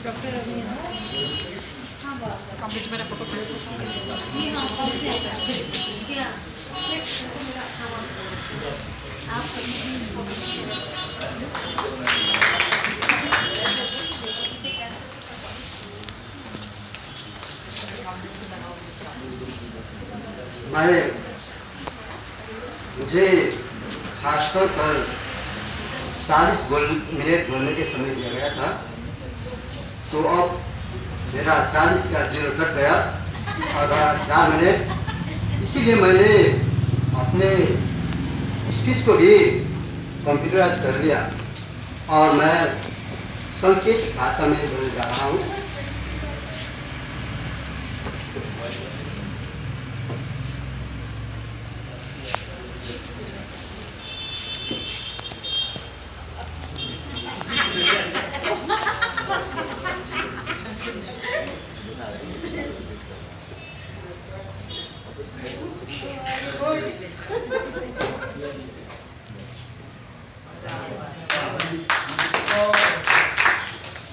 Doctor हाँ complete मेरा photo ये हाँ कौन से क्या आप मुझे खासतौर पर 40 मिनट बोलने के समय दिया गया था, तो अब मेरा 40 का 0 कट गया और 4 मिनट। इसीलिए मैंने अपने स्पीच को भी कंप्यूटराइज कर लिया और मैं संकेत भाषा में बोलने जा रहा हूँ।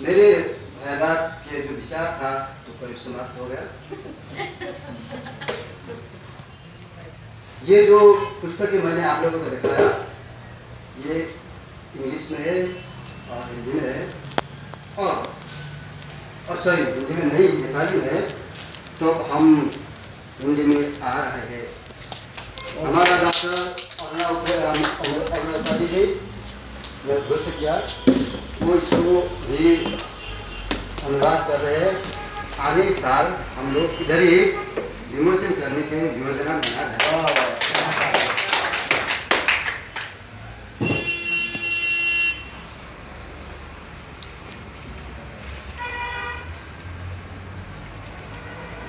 मेरे हैदराबाद के जो विचार था तो करीब समाप्त हो गया। ये जो पुस्तक मैंने आप लोगों को दिखाया, ये इंग्लिश में है और हिंदी में है और सॉरी हिंदी में नहीं, नेपाली में है। तो हम हिंदी में आ रहे हैं। हमारा डॉक्टर अरुणा जी ने घोषित किया, वो इसको भी अनुवाद कर रहे हैं। आगे साल हम लोग इधर ही विमोचन करने की योजना बना रहे हैं।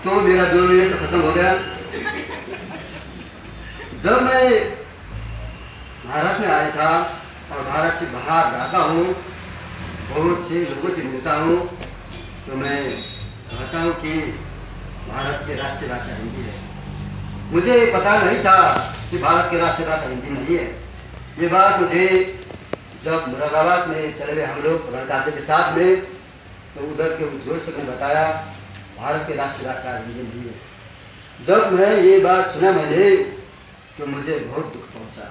तो मेरा 2 मिनट खत्म हो गया। जब मैं भारत में आया था और भारत से बाहर रहता हूँ, बहुत से लोगों से मिलता हूँ, तो मैं कहता हूँ कि भारत की राष्ट्रीय भाषा हिंदी है। मुझे पता नहीं था कि भारत की राष्ट्रीय भाषा हिंदी नहीं है। ये बात मुझे जब मुरादाबाद में चले गए हम लोग रणकाते के साथ में, तो उधर के उद्योग ने बताया भारत की राष्ट्रीय भाषा हिंदी नहीं है। जब मैं ये बात सुना मैंने, तो मुझे बहुत दुख पहुंचा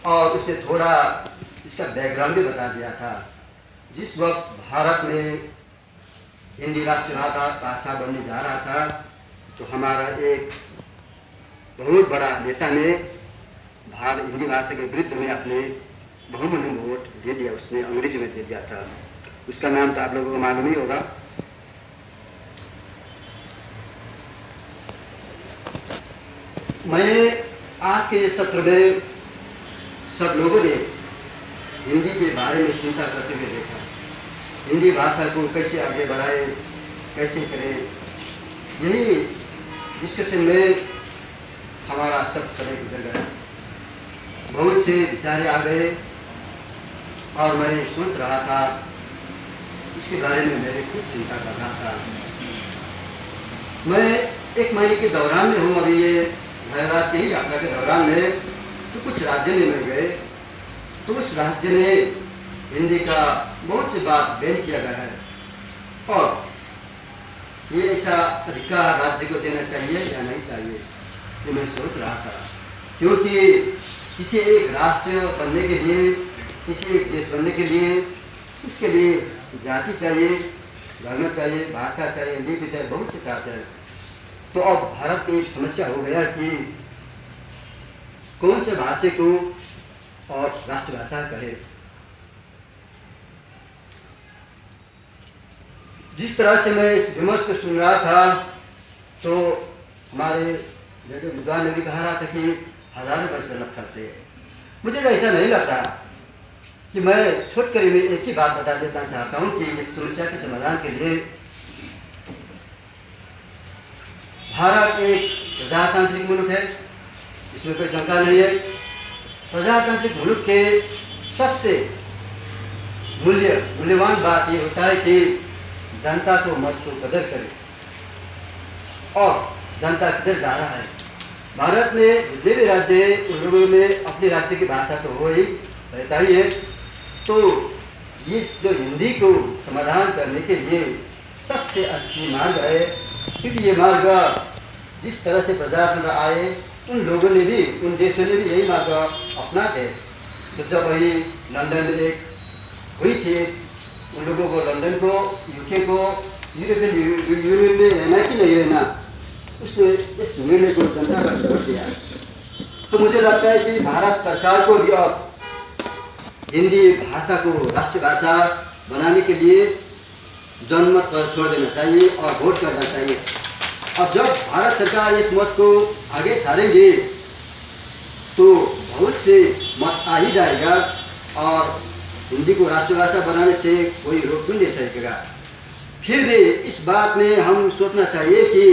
और उससे थोड़ा इसका बैकग्राउंड भी बता दिया था। जिस वक्त भारत में हिंदी राष्ट्रीय भाषा बनने जा रहा था, तो हमारा एक बहुत बड़ा नेता ने हिंदी भाषा के विरुद्ध में अपने बहुमूल्य वोट दे दिया। उसने अंग्रेजी में दे दिया था। उसका नाम तो आप लोगों को मालूम ही होगा। मैं आज के सत्र में सब लोगों ने हिंदी के बारे में चिंता करते हुए देखा। हिंदी भाषा को कैसे आगे बढ़ाए, कैसे करें, यही डिस्कशन में हमारा सब समय गुजर गया। बहुत से विचार आ गए और मैं सोच रहा था, इसके बारे में मेरे कुछ चिंता कर रहा था। मैं 1 महीने के दौरान में हूँ, अभी ये हैदराबाद की यात्रा के दौरान में, तो कुछ राज्य में मैं गए, तो उस राज्य में हिंदी का बहुत सी बात बैन किया गया है और ये ऐसा अधिकार राज्य को देना चाहिए या नहीं चाहिए, ये मैं सोच रहा था। क्योंकि किसी एक राष्ट्र बनने के लिए, किसी एक देश बनने के लिए, उसके लिए जाति चाहिए, धर्म चाहिए, भाषा चाहिए, लिपि चाहिए, बहुत से चाहते हैं। तो अब भारत में एक समस्या हो गया कि कौन से भाषा को और राष्ट्रभाषा कहे। जिस तरह से मैं इस विमर्श को सुन रहा था, तो हमारे विद्वान ने भी कहा रहा था कि हजारों वर्ष लग सकते हैं। मुझे ऐसा नहीं लगता कि मैं छोटकर में एक ही बात बता देना चाहता हूँ कि इस समस्या के समाधान के लिए भारत एक प्रजातांत्रिक मुल्क है, इसमें कोई शंका नहीं है। प्रजातांत्रिक मुल्क के सबसे मूल्यवान बात ये होता है कि जनता को मत को कदर करे और जनता किधर जा रहा है। भारत में जितने भी राज्य उन लोगों में अपने राज्य की भाषा तो हो ही रहता ही है। तो इस जो हिंदी को समाधान करने के लिए सबसे अच्छी मार्ग है, क्योंकि ये मार्ग जिस तरह से प्रजातंत्र आए उन लोगों ने भी, उन देशों ने भी यही मार्ग अपना थे। तो जब वही लंदन में एक हुई थी, उन लोगों को, लंदन को, यूके को यूरोपियन यूनियन में रहना कि नहीं रहना, उसने इस निर्णय को जनता पर छोड़ दिया। तो मुझे लगता है कि भारत सरकार को भी अब हिंदी भाषा को राष्ट्रीय भाषा बनाने के लिए जनमत पर छोड़ देना चाहिए और वोट करना चाहिए। अब जब भारत सरकार इस मत को आगे सारेंगे तो बहुत से मत आ ही जाएगा और हिंदी को राष्ट्रीय भाषा बनाने से कोई रोक भी नहीं सकेगा। फिर भी इस बात में हम सोचना चाहिए कि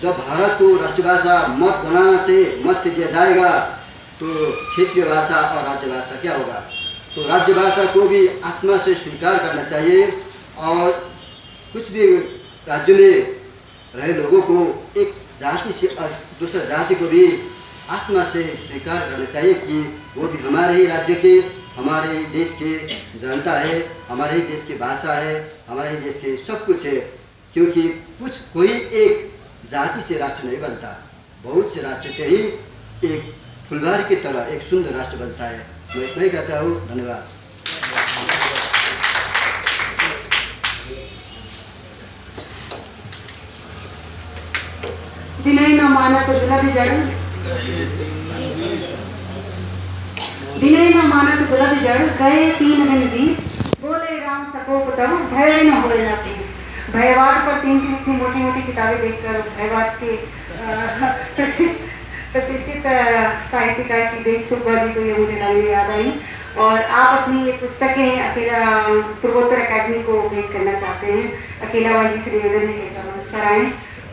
जब भारत को राष्ट्रीय भाषा मत से दिया जाएगा तो क्षेत्रीय भाषा और राज्य भाषा क्या होगा। तो राज्य भाषा को भी आत्मा से स्वीकार करना चाहिए और कुछ भी राज्य में रहे लोगों को एक जाति से दूसरा जाति को भी आत्मा से स्वीकार करना चाहिए कि वो भी हमारे ही राज्य के, हमारे ही देश के जनता है, हमारे ही देश की भाषा है, हमारे ही देश के सब कुछ है। क्योंकि कोई एक जाति से राष्ट्र नहीं बनता, बहुत से राष्ट्र से ही एक फुलवारी की तरह एक सुंदर राष्ट्र बनता है। मैं इतना ही कहता हूँ। धन्यवाद। विनय न मानत जलधि जड़, विनय न मानत जलधि जड़, गए 3 दिन बीत, बोले राम सकोप तब, भय न हो जाते। भयवाद पर 3 इतनी मोटी मोटी किताबें देखकर भयवाद के प्रतिष्ठित साहित्यकार श्री देश सुब्बा जी को ये मुझे लाइन याद आई। और आप अपनी ये पुस्तकें अकेला पूर्वोत्तर अकादमी को भेंट करना चाहते हैं। अकेला वाजी श्री निवेदन जी के नमस्कार आए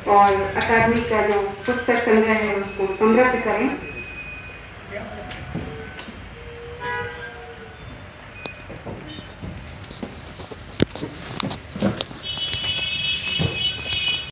और अकादमी का जो पुस्तक संग्रह है उसको समृद्ध करें।